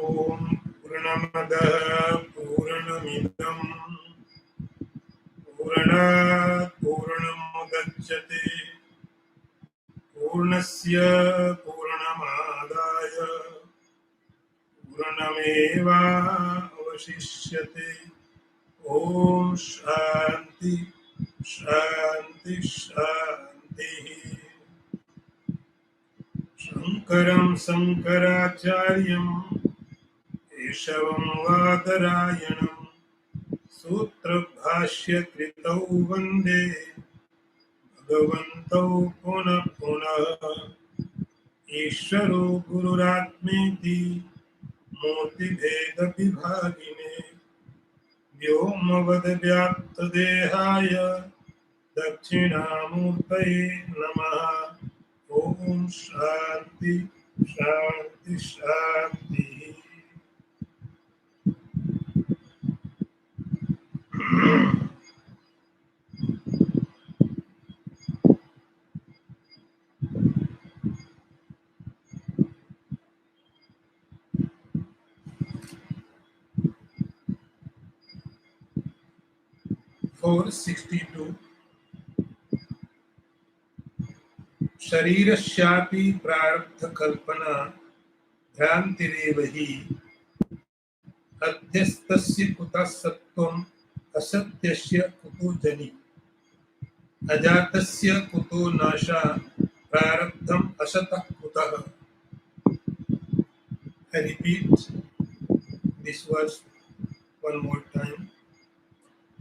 ॐ पूर्णमदः पूर्णमिदं पूर्णात् पूर्णमुदच्यते पूर्णस्य पूर्णमादाय पूर्णमेवावशिष्यते। ॐ शान्ति शान्ति शान्तिः। शङ्करं शङ्कराचार्यं केशवं वादरायणं सूत्रभाष्यकृतौ वन्दे भगवन्तौ पुनः पुनः। ईश्वरो गुरुरात्मेति मूर्तिभेदविभागिने व्योमवद्व्याप्तदेहाय दक्षिणामूर्तये नमः। ॐ शान्ति शान्ति शान्ति। फोर 62 शरीरस्यापि प्रारब्धकल्पना भ्रान्तिरेव हि अध्यस्तस्य कुतः सत्त्वम् असत्यस्य कुतो जनि अजातस्य कुतो नाशा प्रारब्धम् असतः कुतः। I repeat this verse one more time.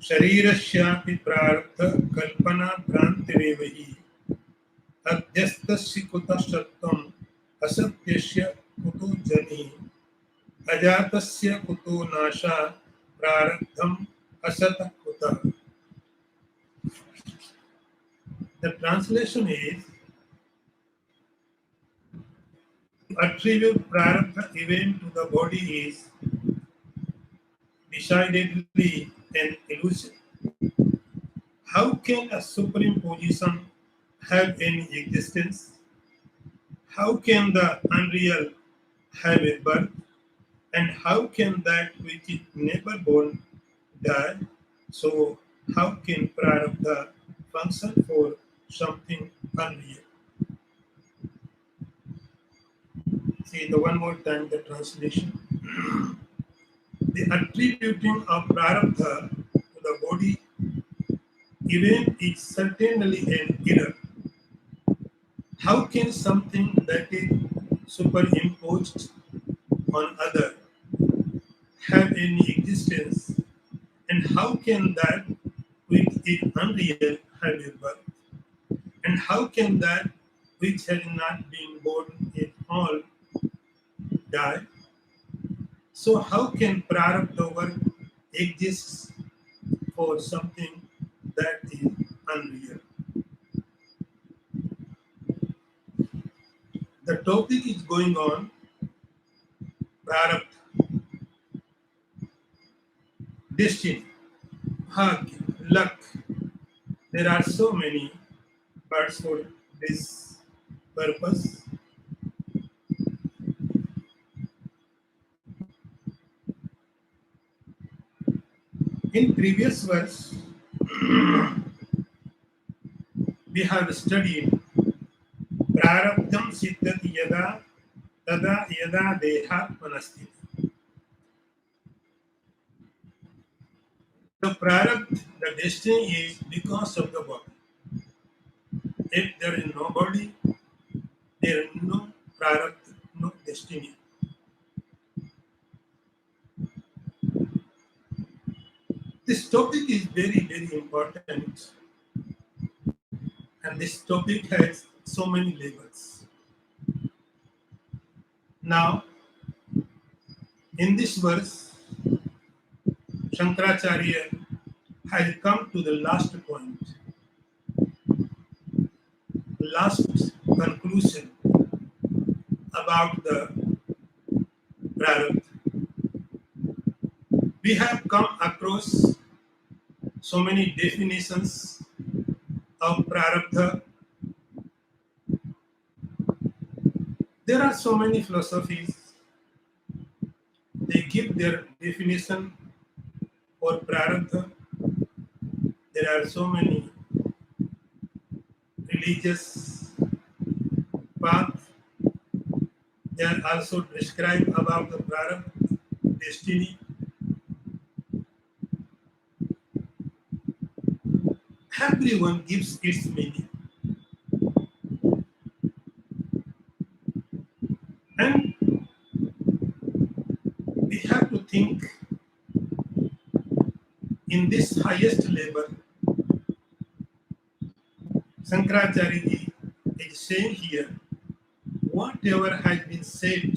शरीरस्यापि प्रारब्धकल्पना भ्रान्तिरेव हि अध्यस्तस्य कुतः सत्त्वम् असत्यस्य कुतो जनि अजातस्य कुतो नाशा प्रारब्धम् असतः कुतः. The translation is, attribute prarabdha event to the body is decidedly an illusion. How can a supreme position have any existence? How can the unreal have a birth? And how can that which is never born die? So how can prarabdha function for something unreal? See the one more time the translation. The attributing of prarabdha to the body even is certainly an error. How can something that is superimposed on other have any existence? And how can that which is unreal have a birth? And how can that which has not been born at all die? So how can prarabdha work exist for something that is unreal? The topic is going on prarabdha, destiny, bhagya, luck. There are so many words for this purpose. In previous verse, we have studied prarabdham siddhati yada tada yada dehatmanasti. The prarabdha, the destiny is because of the body. If there is no body, there is no prarabdha, no destiny. This topic is very, very important. And this topic has so many levels. Now, in this verse, Shankaracharya has come to the last point, last conclusion about the prarabdha. We have come across so many definitions of prarabdha. There are so many philosophies they give their definition for prarabdha. There are so many religious paths. They are also described about the prarabdha destiny. Everyone gives its meaning. And we have to think in this highest level. Shankaracharya ji is saying here, whatever has been said,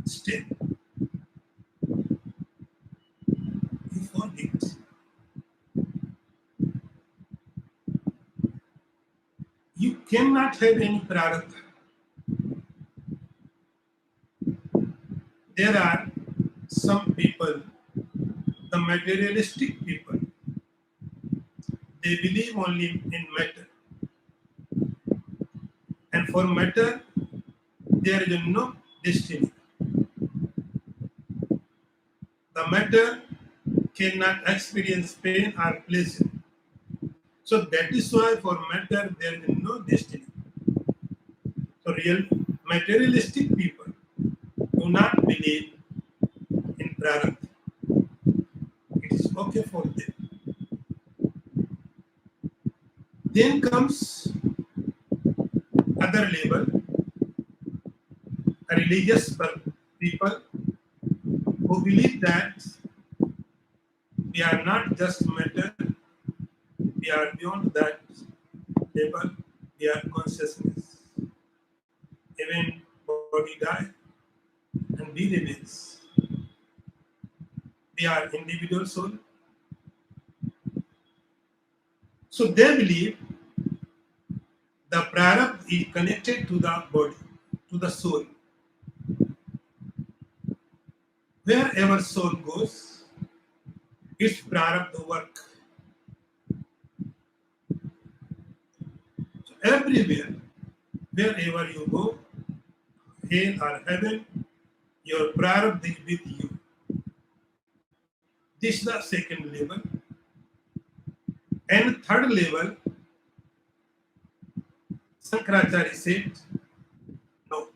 still you forget. You cannot have any prarabdha. There are some people, the materialistic people, they believe only in matter. And for matter, there is no destiny. The matter cannot experience pain or pleasure. So that is why for matter there is no destiny. So real materialistic people do not believe in prarabdha. It is okay for them. Then comes other level, religious people who believe that we are not just matter, we are beyond that level, we are consciousness. Even body die and we remains. We are individual soul. So they believe the prarabdha is connected to the body, to the soul. Wherever soul goes, its prarabdha work. So everywhere, wherever you go, hell or heaven, your prarabdha is with you. This is the second level. And third level, Shankaracharya said, no,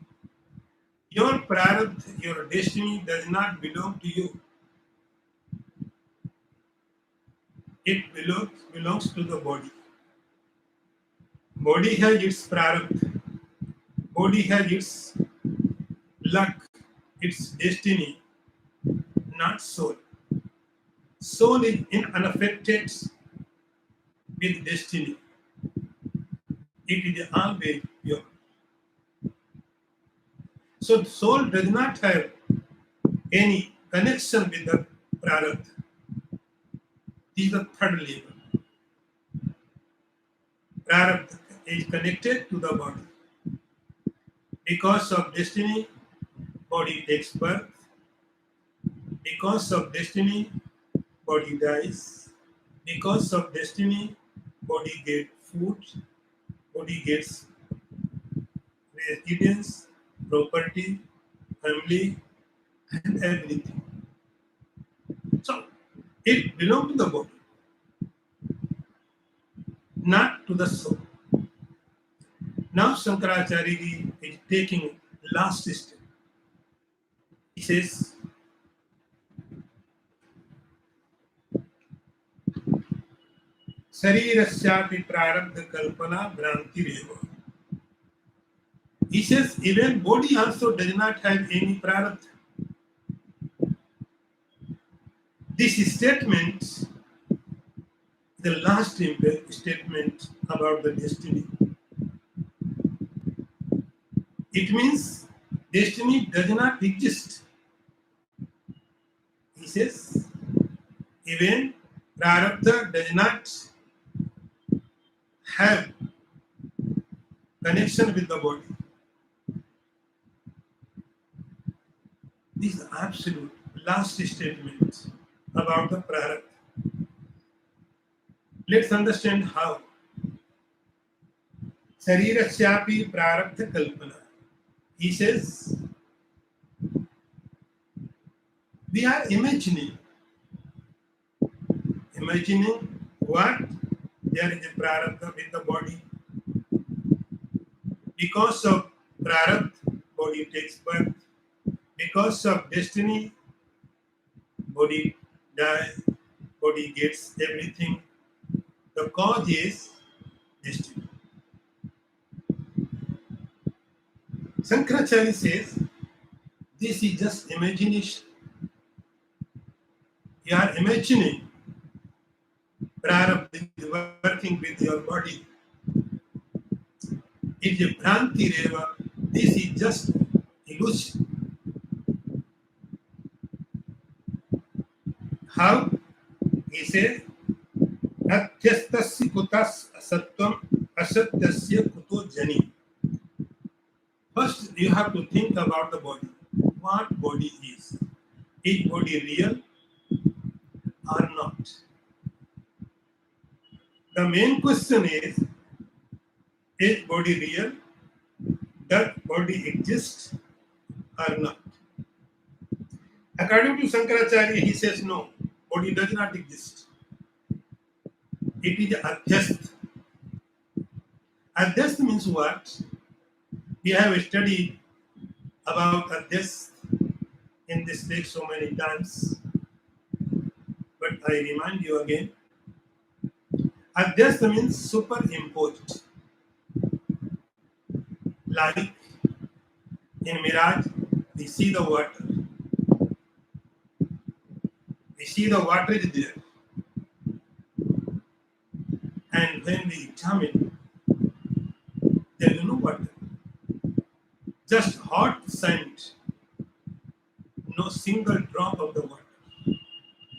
your prarabdha, your destiny does not belong to you. It belongs to the body. Body has its prarabdha. Body has its luck, its destiny, not soul. Soul is unaffected with destiny. It is always pure. So soul does not have any connection with the prarabdha. This is the third level. Prarabdha is connected to the body. Because of destiny, body takes birth. Because of destiny, body dies. Because of destiny, body gets food, body gets residence, property, family, and everything. So it belongs to the body, not to the soul. Now Shankaracharya is taking last step. He says, Sharirasyapi prarabdha kalpana bhrantireva. He says, even body also does not have any prarabdha. This statement is the last statement about the destiny. It means destiny does not exist. He says, even prarabdha does not have connection with the body. This is the absolute last statement about the prarabdha. Let's understand how. Sharirasyapi prarabdha kalpana. He says, We are imagining what there is a prarabdha with the body. Because of prarabdha, body takes birth. Because of destiny, body dies, body gets everything. The cause is destiny. Shankaracharya says this is just imagination. You are imagining prarabdha is working with your body. It is a Bhranti Reva. This is just illusion. How? He says, Atyastasya kutas asatvam asatyasya kuto jani. First, you have to think about the body. What body is? Is body real or not? The main question is body real? Does body exist or not? According to Shankaracharya, he says no, body does not exist. It is adhyast. Adhyast means what? We have studied about adhyast in this text so many times, but I remind you again. Adhyast means superimposed. Like in mirage, we see the water. We see the water is there. And when we examine, there is no water. Just hot sand. No single drop of the water.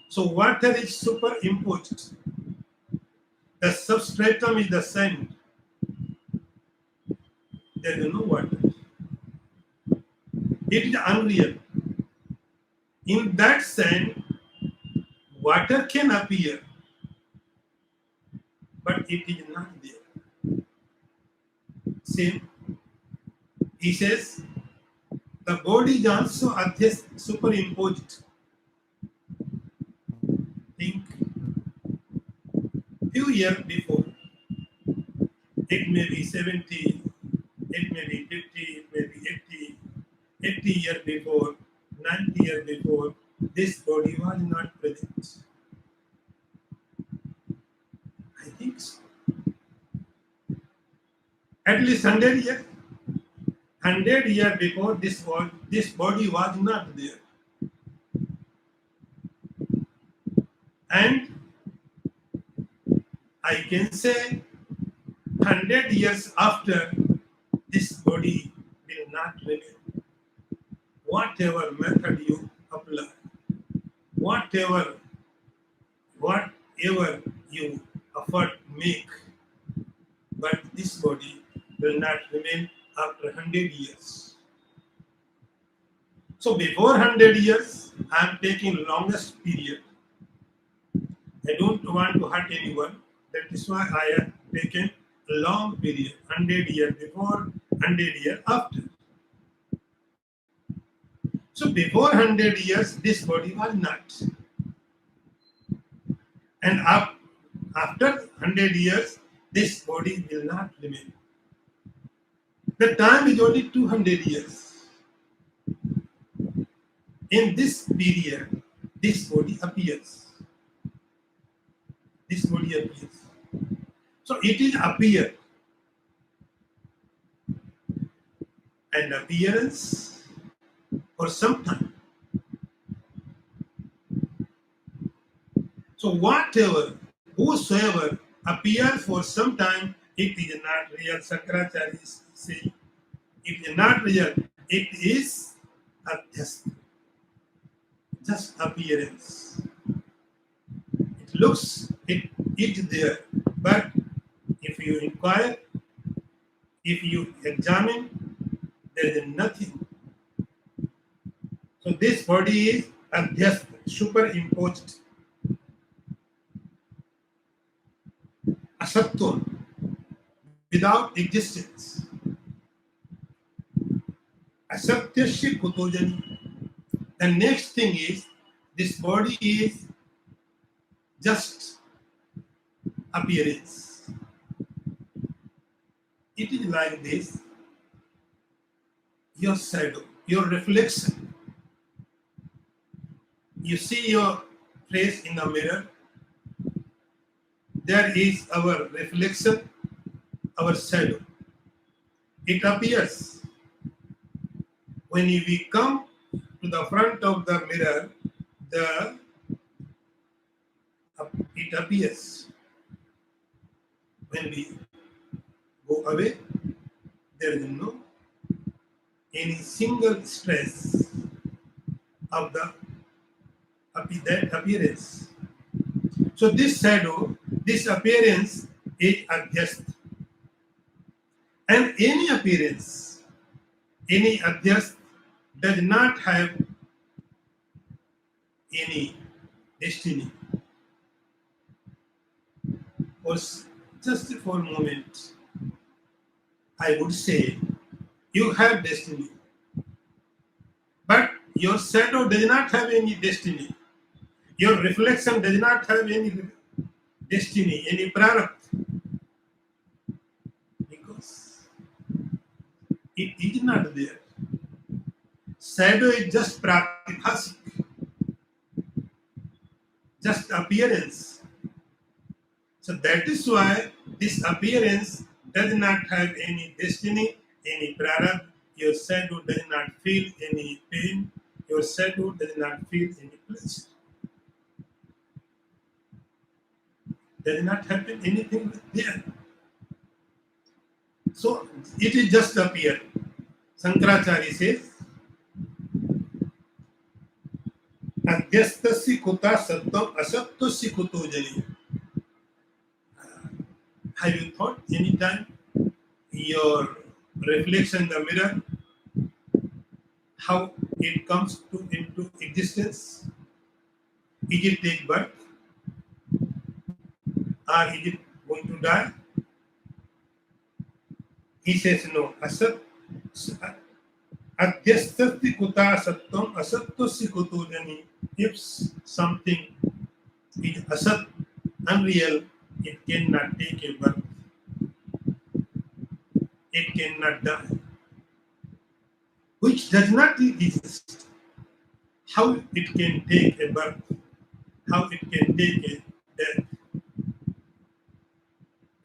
So water is superimposed. The substratum is the sand. There is no water. It is unreal. In that sand, water can appear, but it is not there. Same. He says, the body is also superimposed. Think few years before, it may be 70, it may be 50, it may be 80 years before, 90 years before, this body was not present. I think so. At least 100 years. 100 years before, this body was not there. And I can say 100 years after, this body will not remain. Whatever method you apply, whatever you effort make, but this body will not remain after 100 years. So before 100 years, I am taking longest period. I don't want to hurt anyone. That is why I have taken a long period, 100 years before, 100 years after. So before 100 years, this body was not. And after 100 years, this body will not remain. The time is only 200 years. In this period, this body appears. This body appears. So it is appear. And appearance for some time. So whosoever appears for some time, it is not real. Shankaracharya is saying, it is not real. It is adhyast. Just appearance. It looks, it is there. But if you inquire, if you examine, there is nothing. So this body is adhyast, superimposed. Asatva, without existence. Asatyasya kutojani. The next thing is this body is just appearance. It is like this, your shadow, your reflection. You see your face in the mirror, there is our reflection, our shadow. It appears. When we come to the front of the mirror, the it appears. When we go away, there is no any single stress of that appearance. So this shadow, this appearance is adjust. And any appearance, any adjust does not have any destiny. Or just for a moment, I would say you have destiny. But your shadow does not have any destiny. Your reflection does not have any destiny, any prarabdha. Because it is not there. Shadow is just pratibhasik, just appearance. So that is why this appearance does not have any destiny, any prarabdha. Your shadow does not feel any pain. Your shadow does not feel any pleasure. Does not happen anything there. So it is just appear. Shankaracharya says, Adhyastasya kuta sattam asattasya kuto jani. Have you thought any time your reflection in the mirror, how it comes into existence? Is it take birth? Or is it going to die? He says no. Asat Adhyastasya kuta sattam asattasya kuto jani. If something is asat, unreal, it cannot take a birth. It cannot die. Which does not exist. How it can take a birth? How it can take a death?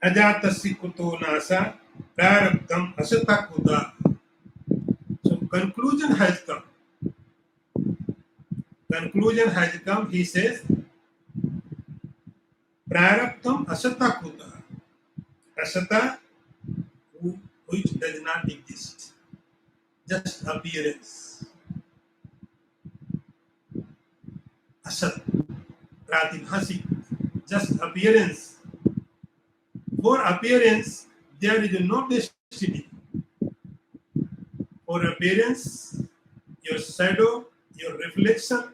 Ajatasya kuto nasa prarabdham asata kuta. So conclusion has come. Conclusion has come. He says, prarabdham asata kuta. Asata, which does not exist. Just appearance. Asat, pratibhasik, just appearance. For appearance, there is no destiny. For appearance, your shadow, your reflection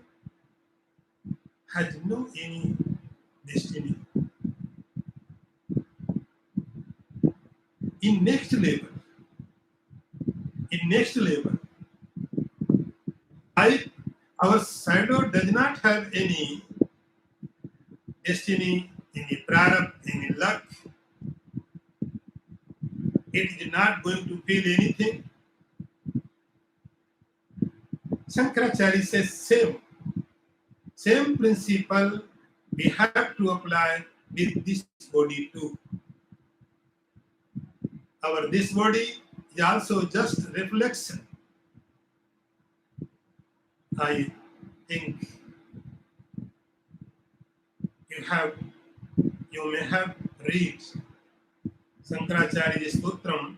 has no any destiny. In next level, our shadow does not have any destiny, any prarabdha, any luck. It is not going to feel anything. Shankaracharya says same principle we have to apply with this body too. This body is also just reflection. I think you may have read Shankaracharya Stotram,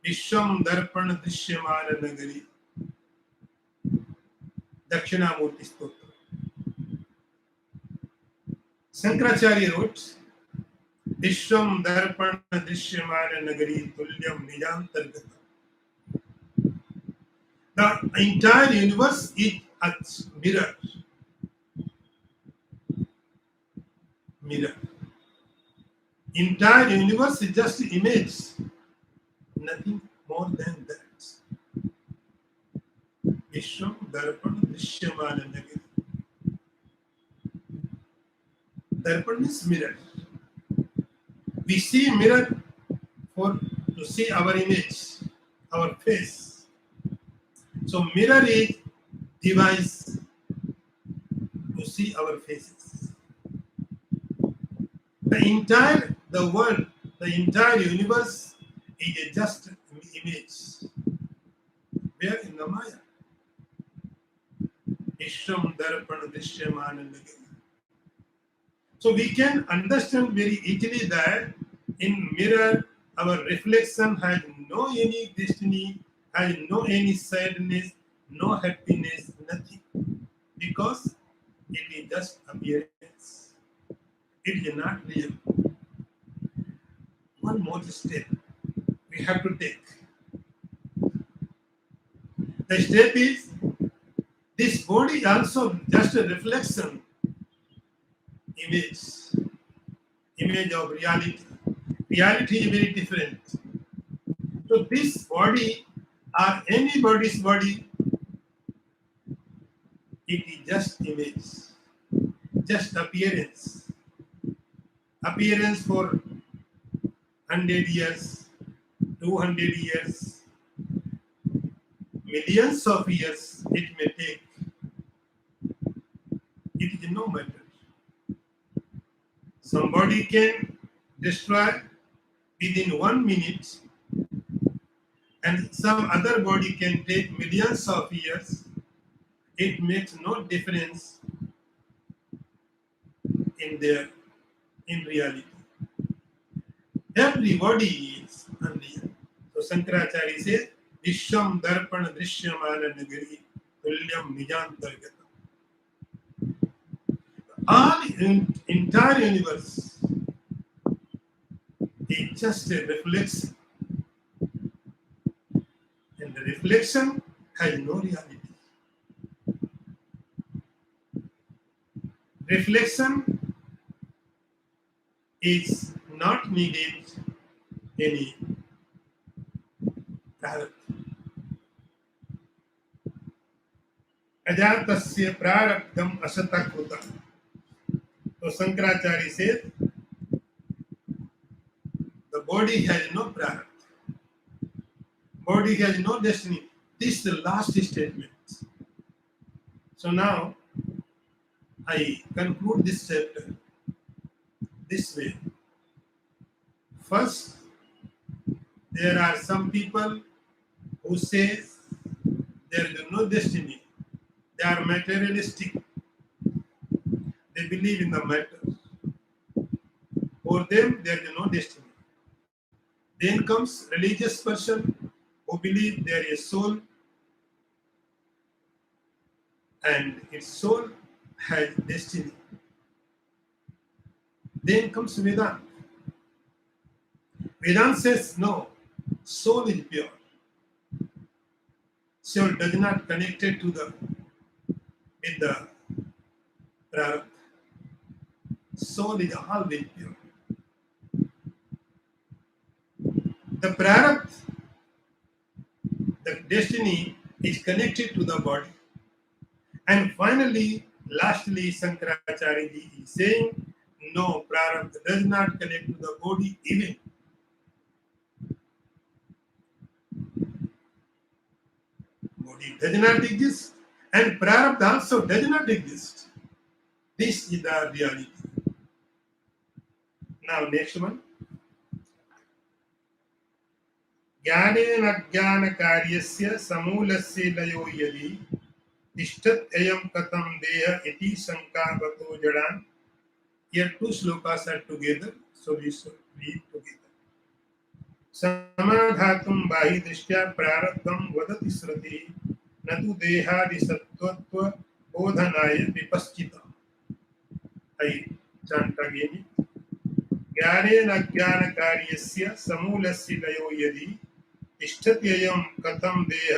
Vishwam Darpan Drishyamana Nagari, Dakshinamurti Stotram. Shankaracharya wrote, Vishwam Darpan Drishyamana Nagari Tulyam Nijantargata. The entire universe is a mirror. Entire universe is just image, nothing more than that. Vishwam Darpan Drishyamana Nagari. Darpan is mirror. We see mirror for to see our image, our face. So mirror is device to see our faces. The world, the entire universe is a just image. Where in the Maya? Ishram Darpan Drishyamana. So we can understand very easily that in mirror, our reflection has no any destiny, has no any sadness, no happiness, nothing. Because it is just appearance. It is not real. One more step we have to take. The step is this body also just a reflection, image, image of reality. Reality is very different. So this body or anybody's body, it is just image, just appearance. Appearance for 100 years, 200 years, millions of years it may take. It is no matter. Somebody can destroy within 1 minute, and some other body can take millions of years. It makes no difference in their in reality. Everybody is unreal. So Shankaracharya says, Vishwam Darpan Drishyamana Nagari Tulyam Nijantargata. All entire universe is just a reflection. And the reflection has no reality. Reflection is not needed any prarabdha. Ajatasya prarabdham asatakrita. So Shankaracharya says, the body has no prarabdha. Body has no destiny. This is the last statement. So now I conclude this chapter this way. First, there are some people who say there is no destiny. They are materialistic. They believe in the matter. For them, there is no destiny. Then comes religious person who believe there is soul and its soul has destiny. Then comes Vedanta. Vedanta says no, soul is pure. Soul does not connect it to the with the prarabdha. Soul is always pure. The prarabdha, the destiny is connected to the body. And finally, lastly, Shankaracharya ji is saying, no, prarabdha does not connect to the body even. Body does not exist, and prarabdha also does not exist. This is the reality. Now, next one. ज्ञानेन अज्ञानकार्यस्य समूलस्य लयो यदि तिष्ठत् अयं कथं देह इति शंकावतो जडान्. Here two slokas are together, so we should read together. समाधातुं बाहि दृष्ट्या प्रारब्धं वदति श्रुति न तु देहादि सत्त्वत्व बोधनाय विपश्चिता. I chant again. ज्ञानेन अज्ञानकार्यस्य समूलस्य लयो यदि तिष्ठत्ययं कथं देह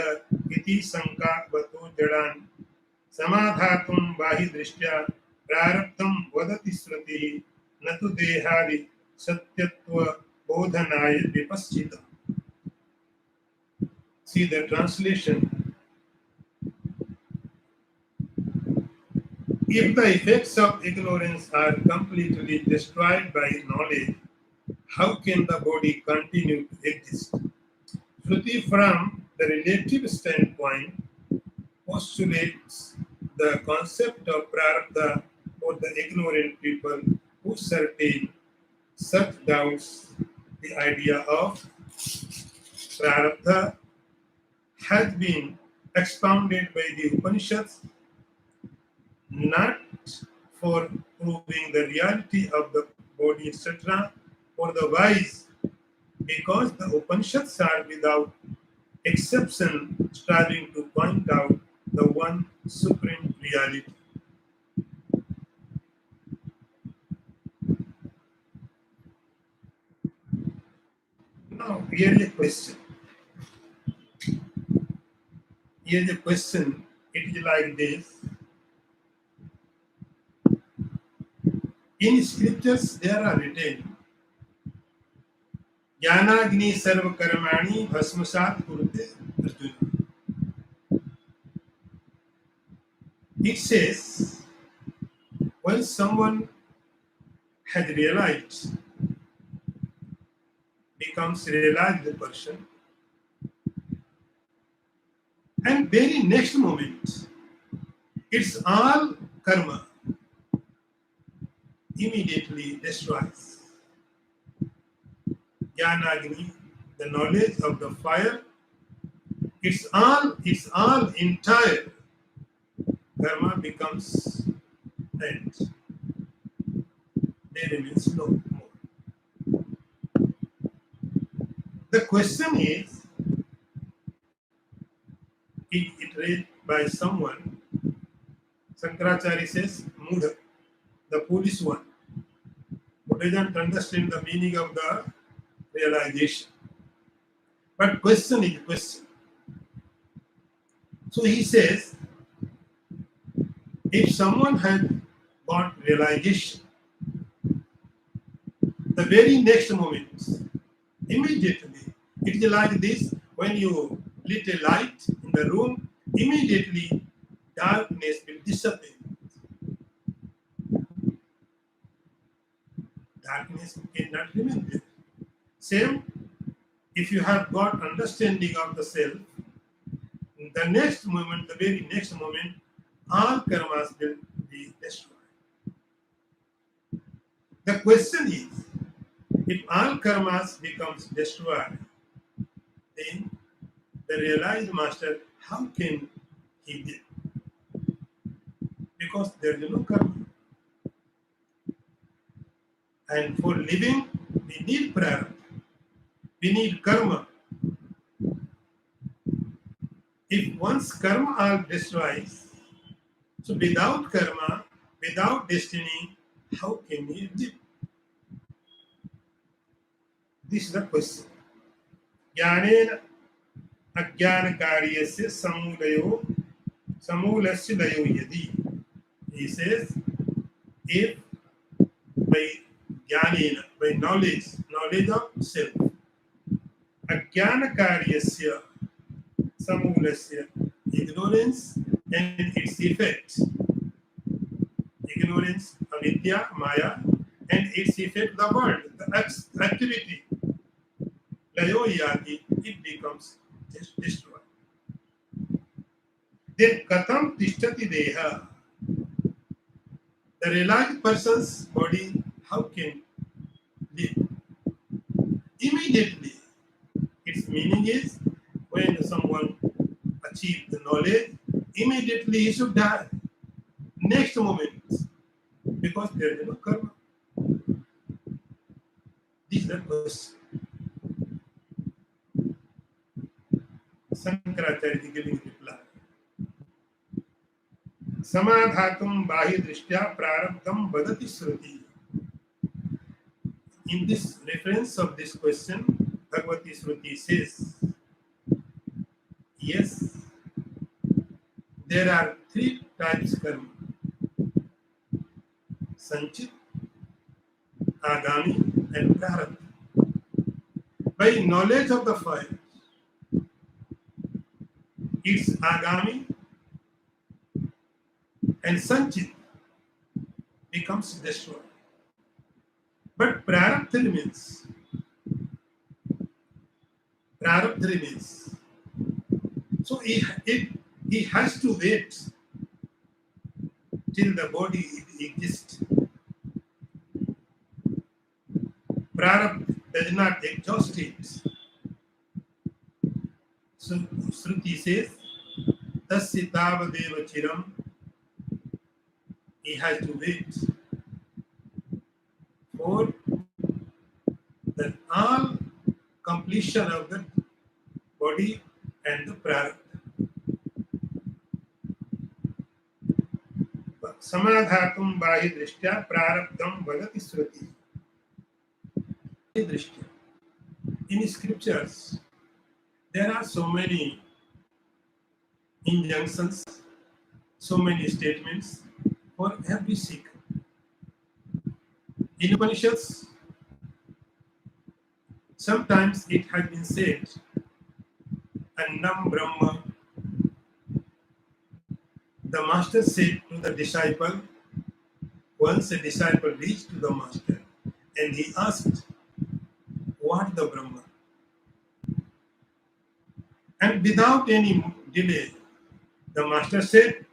इति शंकावतो जडान्. समाधातुं बाहि दृष्ट्या प्रारब्धं वदति श्रुतिः न तु देहादि सत्यत्व बोधनाय विपश्चिता. See the translation. If the effects of ignorance are completely destroyed by knowledge, how can the body continue to exist? Shruti, from the relative standpoint, postulates the concept of prarabdha for the ignorant people who certain such doubts. The idea of prarabdha has been expounded by the Upanishads not for proving the reality of the body, etc., for the wise, because the Upanishads are without exception striving to point out the one supreme reality. Now, here is a question. Here is a question. It is like this. In scriptures, there are written, Jnanagni sarva karmani bhasmasat kurute Arjuna. It says, when someone has realized, becomes realized person, and very next moment, it's all karma immediately destroys. Jnanagni, the knowledge of the fire, it's all entire karma becomes end. There remains no more. The question is, it read by someone, Sankaracharya says, Mudha, the foolish one, who doesn't understand the meaning of the realization. But question is question. So he says, if someone had got realization, the very next moment, immediately, it is like this, when you lit a light in the room, immediately darkness will disappear. Darkness cannot remain there. Same, if you have got understanding of the self, the next moment, the very next moment, all karmas will be destroyed. The question is, if all karmas becomes destroyed, then the realized master, how can he live? Because there is no karma. And for living, we need prarabdha. We need karma. If one's karma all destroys, so without karma, without destiny, how can we live? This is the question. Jnanena ajnana karyasya samulasya layo yadi. He says, if by jnanena, by knowledge of self, ajnana karyasya samulasya, ignorance and its effect, ignorance, avidya, maya, and its effect, the world, the activity, layo yadi, it becomes destroyed. Then katham tishtati deha, the realized person's body, how can live? Immediately. Its meaning is, when someone achieves the knowledge, immediately he should die. Next moment, because there is no karma. This is the question. Sankaracharya is giving reply. Samadhatum bahi drishtya prarabdham vadati sruti. In this reference of this question, Bhagavati Sruti says, yes, there are three types of karma. Sanchit, Agami, and Prarabdha. By knowledge of the fire, it's Agami and Sanchit. becomes destroyed. But prarabdha remains. Prarabdha remains. So he has to wait till the body exists. Prarabdha does not exhaust it. So Shruti says, Tasya tavadeva chiram. He has to wait for the all completion of the body and the prarabdha. Samadhatum bahi drishtya prarabdham vadati Shruti. Drishtya. In scriptures, there are so many injunctions, so many statements for every Sikh. In Upanishads, sometimes it has been said, Annam Brahma. The master said to the disciple, once a disciple reached to the master and he asked, what the Brahma? And without any delay, the master said,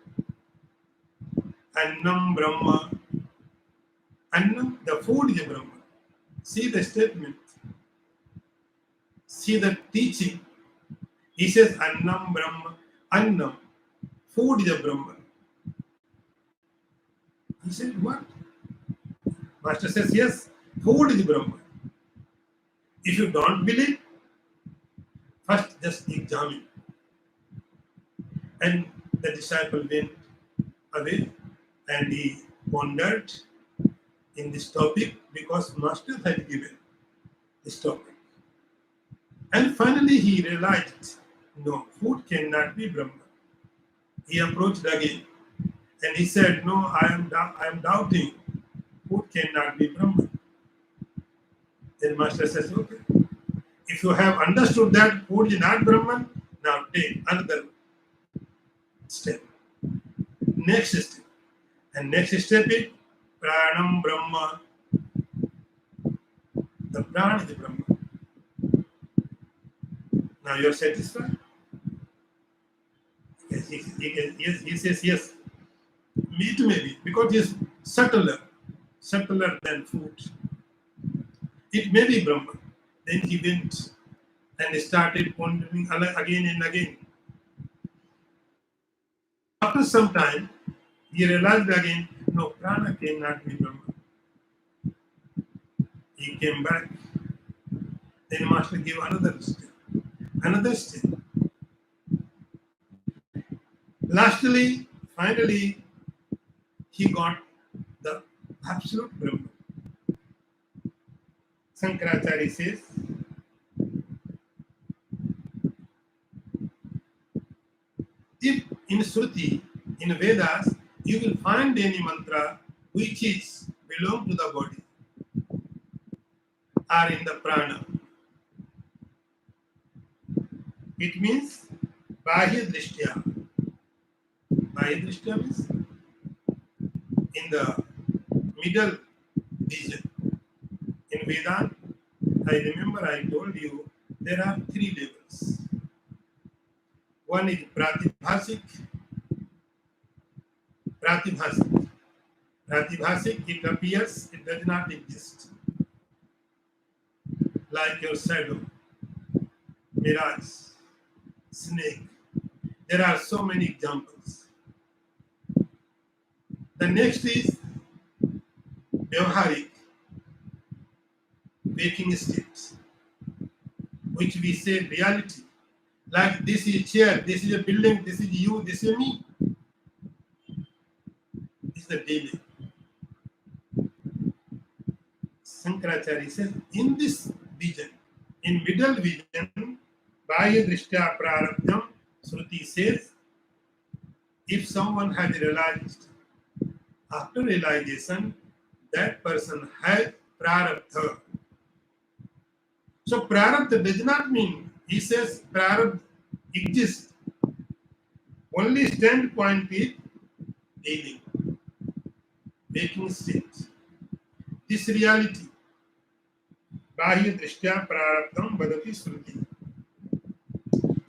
Annam Brahma. Annam, the food is Brahma. See the statement. See the teaching. He says, Annam Brahma. Annam, food is Brahma. He said, what? Master says, yes, food is Brahma. If you don't believe, first just examine. And the disciple went away and he pondered in this topic because Master had given this topic. And finally he realized, no, food cannot be Brahma. He approached again and he said, no, I am doubting. Food cannot be Brahma. Then Master says, okay. If you have understood that food is not Brahman, now take another step. Next step. And next step is Pranam Brahma. The Prana is Brahma. Now you are satisfied? Yes, he says yes. Meat maybe, because it is subtler than food. It may be Brahma. Then he went and started pondering again and again. After some time, he realized again, no, prana cannot be Brahma. He came back. Then Master gave another step. Another step. Lastly, finally, he got the absolute Brahma. Shankaracharya says, if in Shruti, in Vedas, you will find any mantra which is belong to the body or in the prana. It means Bahya Drishtya. Bahya Drishtya means in the middle vision. In Vedanta, I remember I told you there are 3 levels. One is Pratibhasik. Pratibhasik, it appears, it does not exist. Like your shadow, mirage, snake. There are so many examples. The next is Vyavaharik, waking state, which we say reality. Like this is a chair, this is a building, this is you, this is me. This is the daily. Shankaracharya says, in this vision, in middle vision, Bahya Drishtya Prarabdham, Shruti says, if someone has realized, after realization, that person has Prarabdha. So Prarabdha does not mean, he says Prarabdha exists. Only standpoint is dealing. waking state. This reality, bahya drishtya prarabdham vadati Shruti.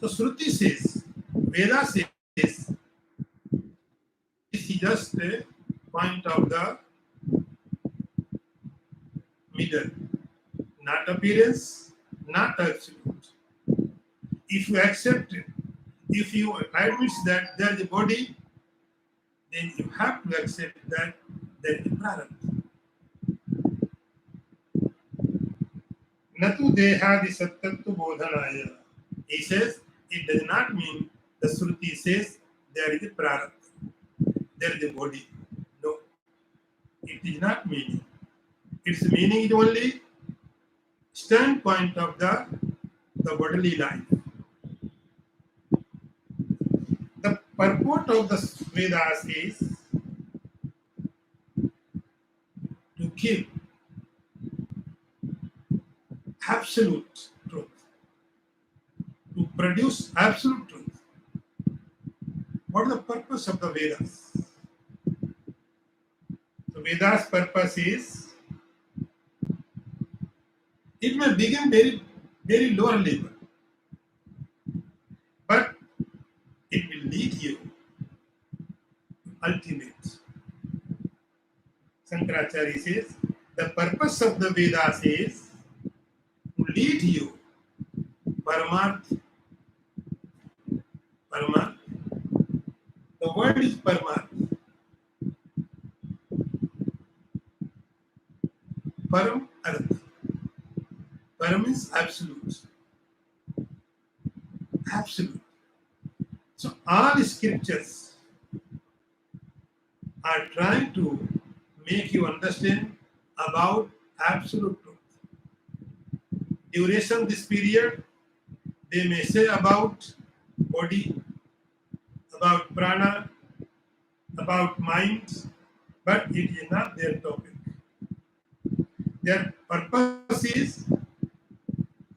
So Shruti says, Veda says, this is just a point of the middle, not appearance, not absolute. If you accept it, if you admit that there is a body, then you have to accept that there is a prarabdha. Natu dehadi satyattu bodhanaya. He says it does not mean the Shruti says there is a prarabdha, there is a body. No, it is not meaning. Its meaning is only standpoint of the bodily life. The purport of the Vedas is to give absolute truth, to produce absolute truth. What is the purpose of the Vedas? The Vedas' purpose is, it may begin very lower level, but it will lead you to ultimate. Shankaracharya says, the purpose of the Vedas is to lead you Paramarth. Paramarth. The word is Paramarth. Param Arth. Param is absolute. Absolute. So all scriptures are trying to make you understand about absolute truth. Duration this period, they may say about body, about prana, about mind, but it is not their topic. Their purpose is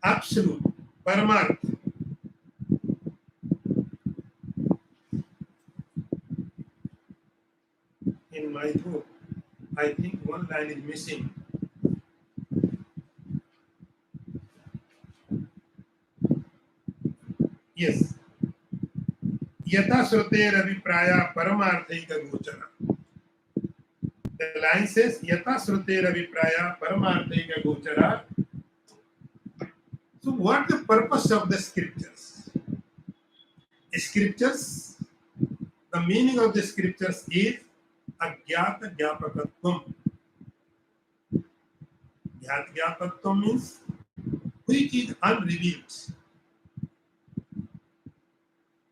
absolute, paramarth. In my book, I think one line is missing. Yes. Yata Sroter Avipraya Paramarthika Gochara. The line says, Yata Sroter Avipraya Paramarthika Gochara. So, what the purpose of the scriptures? Scriptures, the meaning of the scriptures is Agyata Gyapakatvam. Gyata Gyapakatvam means which is unrevealed.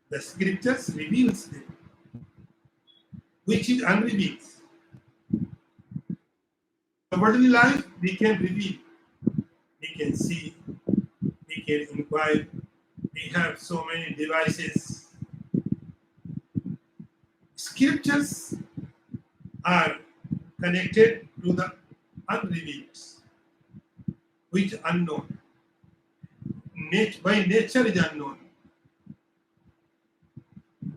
The scriptures reveals them, which is unrevealed. The worldly life we can reveal, we can see, we can inquire. We have so many devices. Scriptures are connected to the unrevealed, which is unknown. By nature is unknown,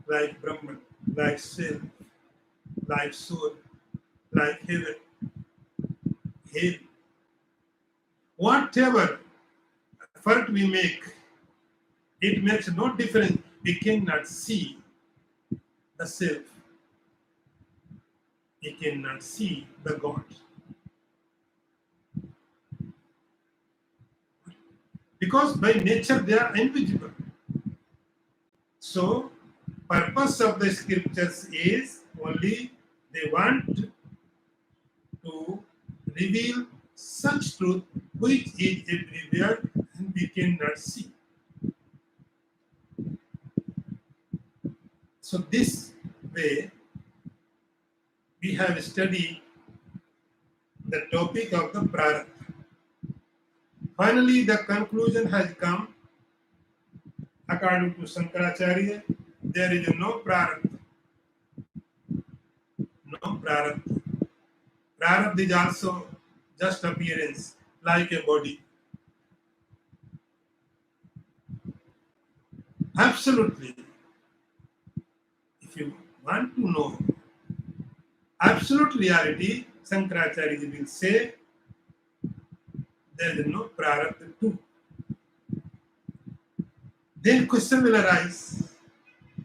like Brahman, like self, like soul, like heaven, hell. Whatever effort we make, it makes no difference. We cannot see the self. We cannot see the God. Because by nature they are invisible. So, purpose of the scriptures is only they want to reveal such truth which is everywhere and we cannot see. So this way we have studied the topic of the prarabdha. Finally, the conclusion has come. According to Shankaracharya, there is no prarabdha. No prarabdha. Prarabdha is also just appearance, like a body. Absolutely. If you want to know absolute reality, Shankaracharya will say there is no prarabdha too. Then question will arise.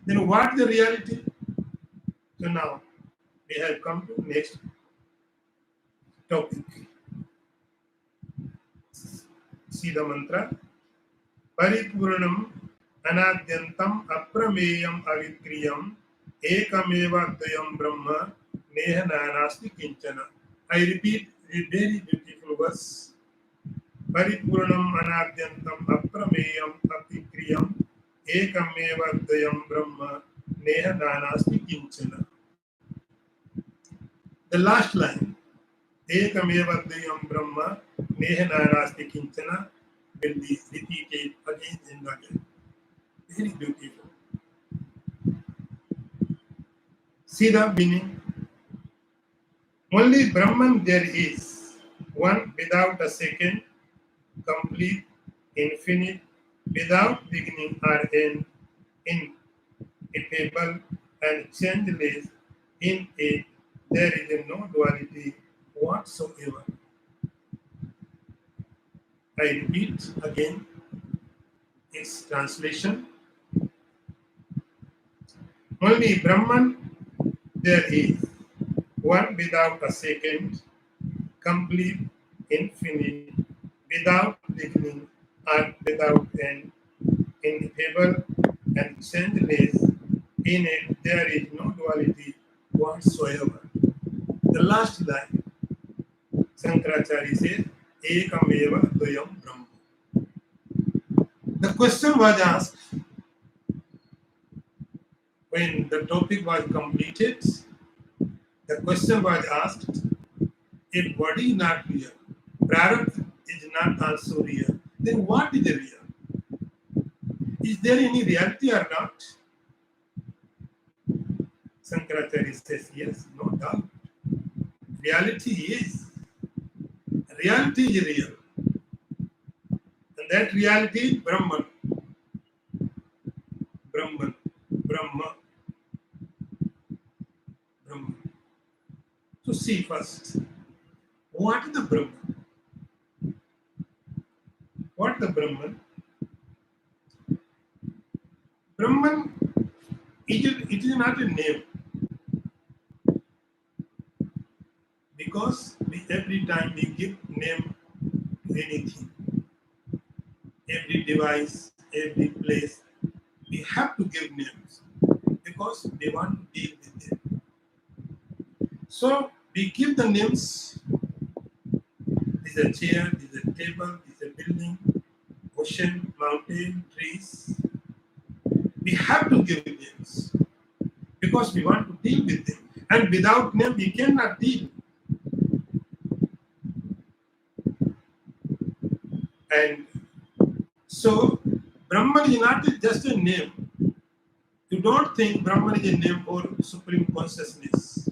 Then what the reality? So now we have come to next topic. See the mantra. परिपूर्णम अनाद्यंतम अप्रमेयम अविक्रियम एकमेव द्वयम ब्रह्म नेह नानास्ति किंचन. I repeat a very beautiful verse. परिपूर्णम अनाद्यंतम अप्रमेयम अविक्रियम एकमेव द्वयम ब्रह्म नेह नानास्ति किंचन. The last line, एकमेव द्वयम ब्रह्म नेह नानास्ति किंचन, will be repeated again and again. Very beautiful. See the meaning. Only Brahman there is, one without a second, complete, infinite, without beginning or end, ineffable and changeless. In it, there is no duality whatsoever. I repeat again its translation. Only Brahman there is, one without a second, complete, infinite, without beginning and without end, ineffable and changeless. In it there is no duality whatsoever. The last line, Shankaracharya says, Ekameva Dvayam Brahma. The question was asked when the topic was completed. The question was asked, if body is not real, prarabdha is not also real, then what is real? Is there any reality or not? Shankaracharya says, yes, no doubt. Reality is. Reality is real. And that reality is Brahman. Brahman. Brahma. Brahman. So see first, what is the Brahman? What is the Brahman? Brahman, it is not a name. Because every time we give name to anything, every device, every place, we have to give names because we want to deal with them. So we give the names. This is a chair, this is a table, this is a building, ocean, mountain, trees. We have to give names because we want to deal with them. And without name, we cannot deal. And so, Brahman is not just a name. You don't think Brahman is a name for supreme consciousness.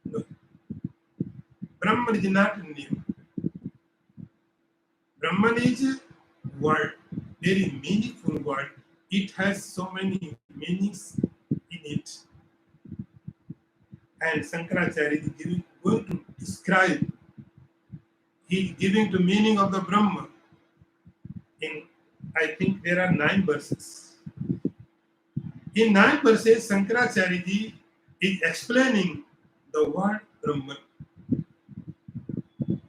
No. Brahman is not a name. Brahman is a word, very meaningful word. It has so many meanings in it. And Shankaracharya is going to describe. He is giving the meaning of the Brahman. In, I think there are 9 verses. In 9 verses, Shankaracharya is explaining the word Brahman.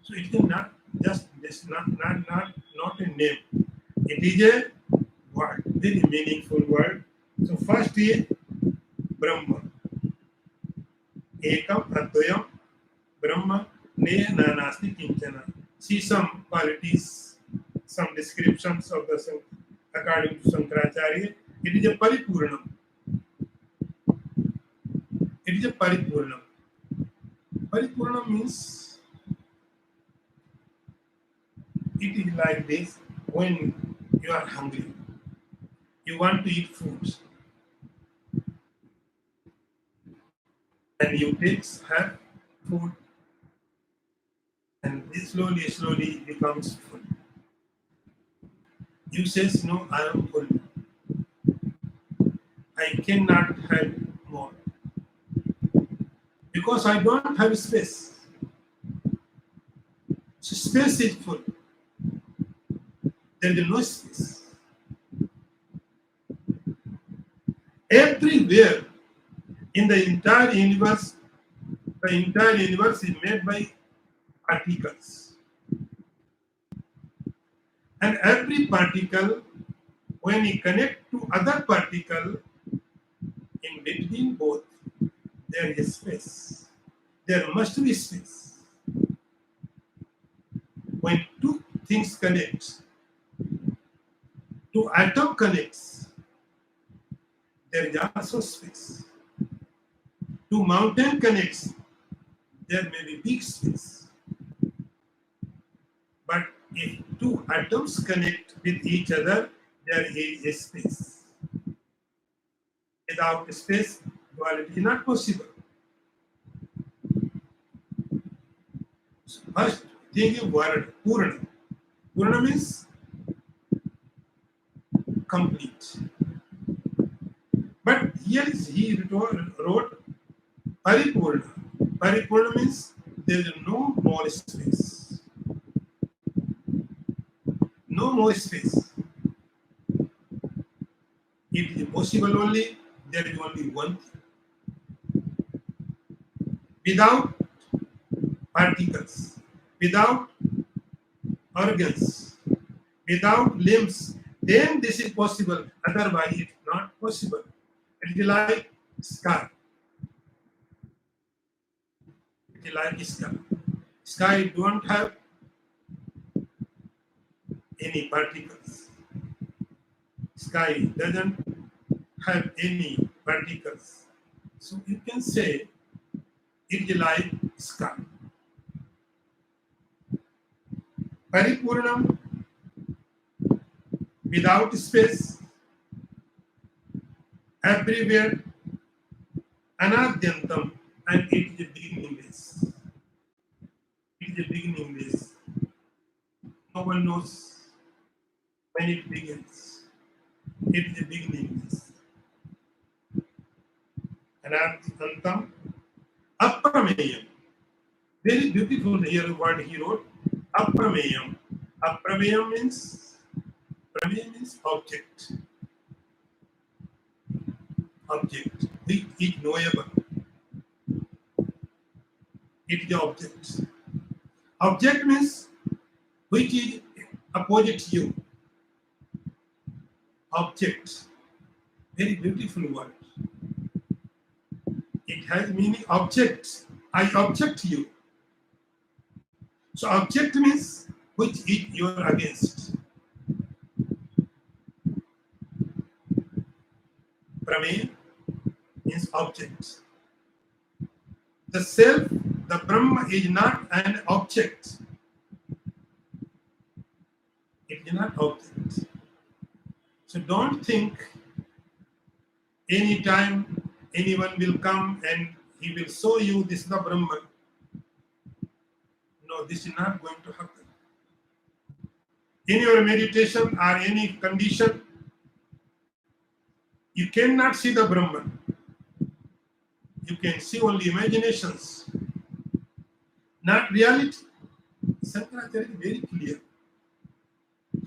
So it is not just this, not a name. It is a word, very meaningful word. So first is Brahman. Ekam Advayam Brahma Neha Nanasti Kinchana. See some qualities, some descriptions of the according to Shankaracharya. It is a Paripurnam. It is a Paripurnam. Paripurnam means it is like this when you are hungry. You want to eat food. And you have food and it slowly becomes full. You says, no, I am full. I cannot have more. because I don't have space. So space is full. There is no space. Everywhere in the entire universe is made by particles. And every particle, when it connects to other particle, in between both, there is space. There must be space. When two things connect, two atom connects, there is also space. Two mountain connects, there may be big space. But if two atoms connect with each other, there is a space. Without space, duality is not possible. So first thing is word, Purna. Purna means complete. But here he wrote Paripurna. Paripurna means there is no more space. No more space. It is possible only, there is only one thing. Without particles, without organs, without limbs, then this is possible. Otherwise, it's not possible. It is like sky. It is like sky. Sky don't have any particles. Sky doesn't have any particles. So you can say it is like sky. Paripurnam, without space, everywhere, anadyantam, and it is a beginningless. It is a beginningless. No one knows when it begins. It is a beginningless. Anantam, aprameyam. Very beautiful here word he wrote. Aprameyam. Aprameyam means object. Object. Which is knowable. It is object. Object means which is opposite to you. Object. Very beautiful word. It has meaning object. I object to you. So object means which is you are against. Prameya means object. The self, the Brahma is not an object. It is not object. So don't think anytime anyone will come and he will show you this is the Brahman. No, this is not going to happen. In your meditation or any condition, you cannot see the Brahman. You can see only imaginations, not reality. Shankaracharya is very clear.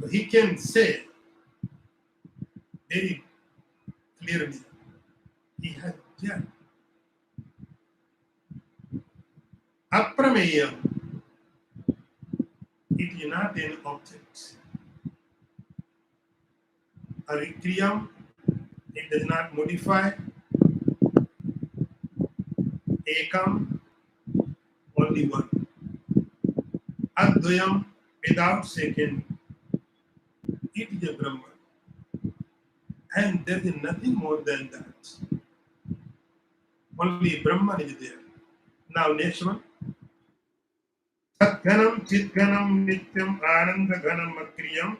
So he can say very clearly, he has done. Aprameya, it is not an object. Avikriyam, it does not modify. Ekam, only one. Advayam, without second. It is a Brahman. And there is nothing more than that. Only Brahman is there. Now next one. Satganam, Chitganam, Nityam, Ananda Ganam, Akriyam,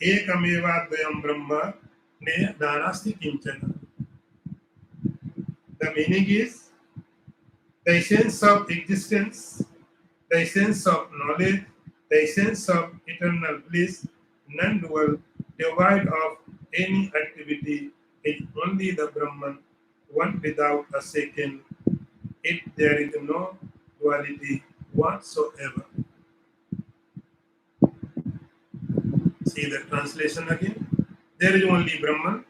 Ekamevadvayam Brahma, Ne Danasti Kinchana. The meaning is the essence of existence, the essence of knowledge, the essence of eternal bliss, non-dual, devoid of any activity, is only the Brahman, one without a second, it there is no duality whatsoever. See the translation again. There is only Brahman,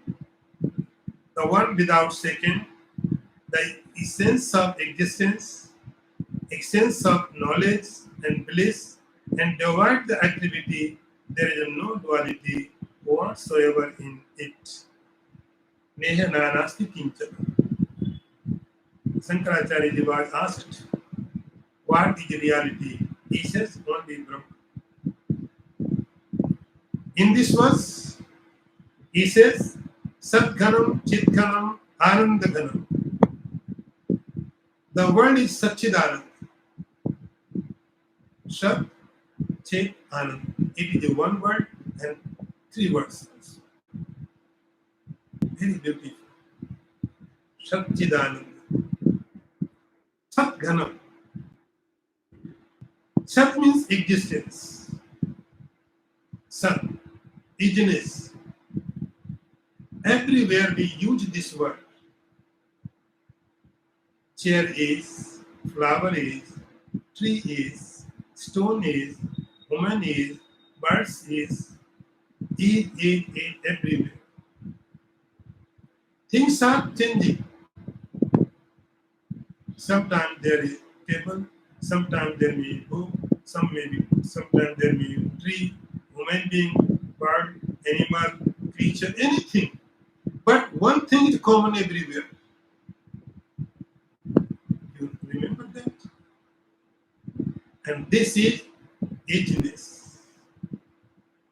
the one without second, the essence of existence, essence of knowledge and bliss, and divide the activity. There is no duality whatsoever in it. Neha nanasti kinchana. Shankaracharya Ji was asked, what is reality? He says, only Brahman. In this verse, he says, Satghanam, Chitghanam, Anandaghanam. The word is Satchidanand. Sat, Chit, Anand. It is a one word and three words. Very beautiful. Satchidanand. Satghanam. Sat means existence. Sat, isness. Everywhere we use this word. Chair is, flower is, tree is, stone is, woman is, birds is everywhere. Things are changing. Sometimes there is table, sometimes there may be book, sometimes there may be tree, human being, bird, animal, creature, anything. But one thing is common everywhere. You remember that? And this is ageness.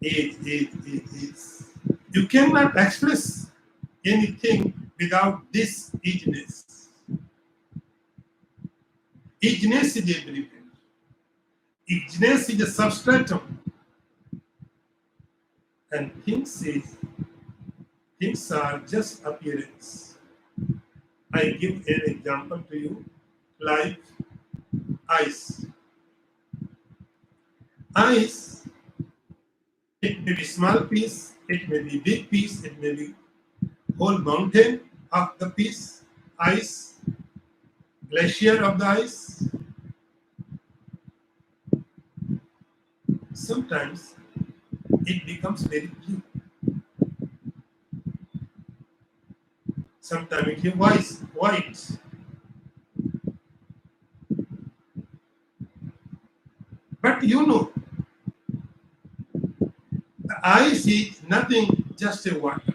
Age. You cannot express anything without this ageness. Ageness is everywhere. Ageness is a substratum. And things are just appearance. I give an example to you, like ice. Ice, it may be small piece, it may be big piece, it may be whole mountain of the piece, ice, glacier of the ice. Sometimes it becomes very blue. Sometimes it is white. But you know, the ice is nothing, just a water.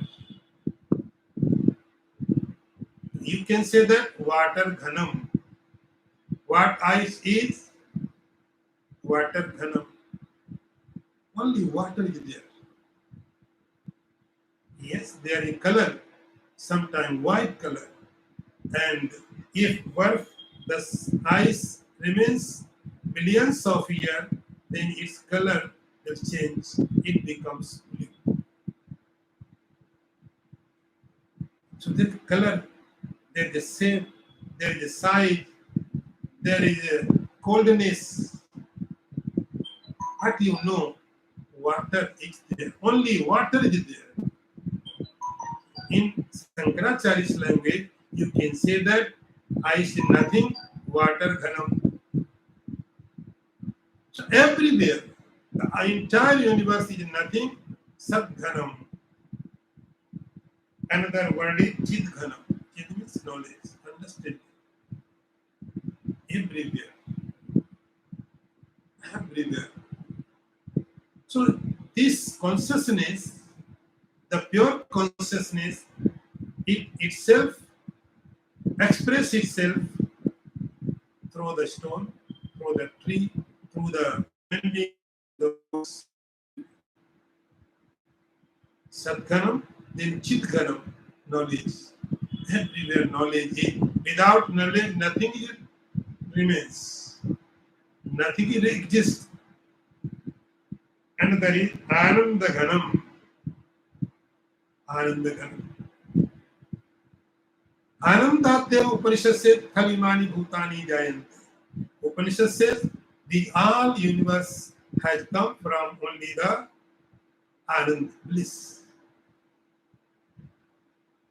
You can say that water ghanam. What ice is? Water ghanam. Only water is there. Yes, there is color, sometimes white color. And if the ice remains billions of years, then its color will change. It becomes blue. So the color, there is a shape, there is a size, there is a coldness. But you know, water is there. Only water is there. In Shankaracharya's language, you can say that ice is nothing, water ghanam. So everywhere, the entire universe is nothing, sat ghanam. Another word is chid ghanam. Chid means knowledge, understanding. Everywhere. Everywhere. So this consciousness, the pure consciousness, it itself expresses itself through the stone, through the tree, through the building, the books. Sadghanam, then Chitghanam, knowledge. Everywhere knowledge is. Without knowledge, nothing remains. Nothing exists. And there is Anandaghanam. Anandaghanam. Anandatyam Upanishad says, Khavimani Bhutani Jayant. Upanishad says, the all universe has come from only the Anand, bliss.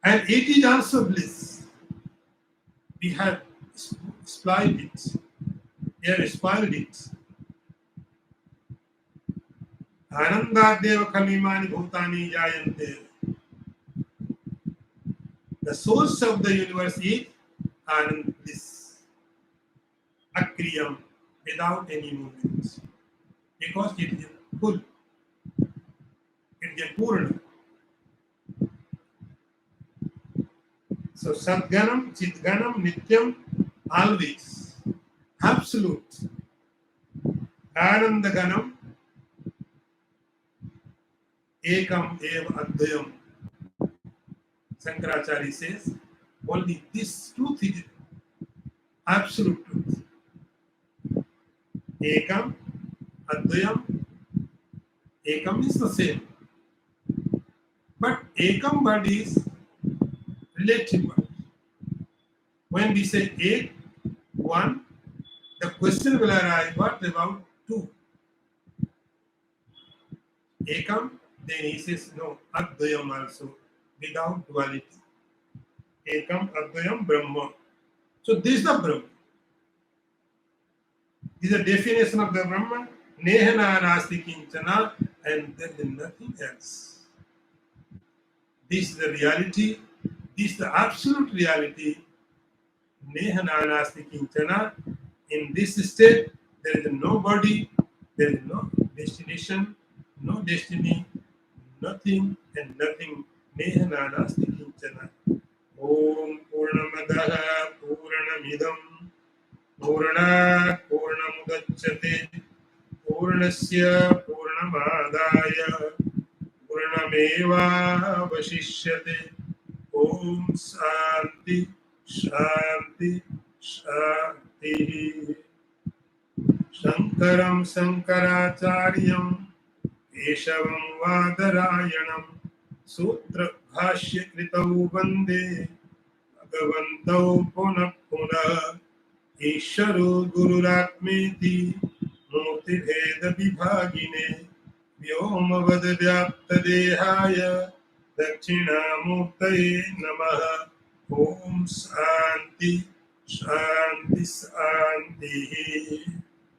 And it is also bliss. We have exploit it. They have spoiled it. Anandadeva kalimani bhutani jayante. The source of the universe is Anand, this akriyam, without any movement. Because it is full, it is purna. So Sadganam, Chitganam, Nityam, always, absolute. Anandaganam, Ekam Eva Advayam. Shankaracharya says, only this truth is absolute truth. Ekam, Advayam, Ekam is the same. But Ekam word is relative word. When we say Ek, one, the question will arise, what about two? Ekam, then he says, no, Advayam also, without duality. Ekam, Advayam, Brahma. So this is the Brahma. This is the definition of the Brahman. Nehana nasti kinchana, and there is nothing else. This is the reality. This is the absolute reality. Nehana nasti kinchana. In this state, there is no body, there is no destination, no destiny, nothing and nothing. Nehana nasti kinchana. Om Purnamadaha Purnamidam Purnat Purnamudachyate Purnasya Purnamadaya Purnameva Vashishyate. Om Shanti Shanti Shanti. Shankaram Shankaracharyam Keshavam Vadarayanam Sutra Bhashya Kritau Vande Bhagavantau Punah Punah Isharo Gururatmeti Murti Bheda Vibhagine Vyomavad Vyapta Dehaya Dakshinamurtaye Namaha. Om Shanti Shanti Shanti.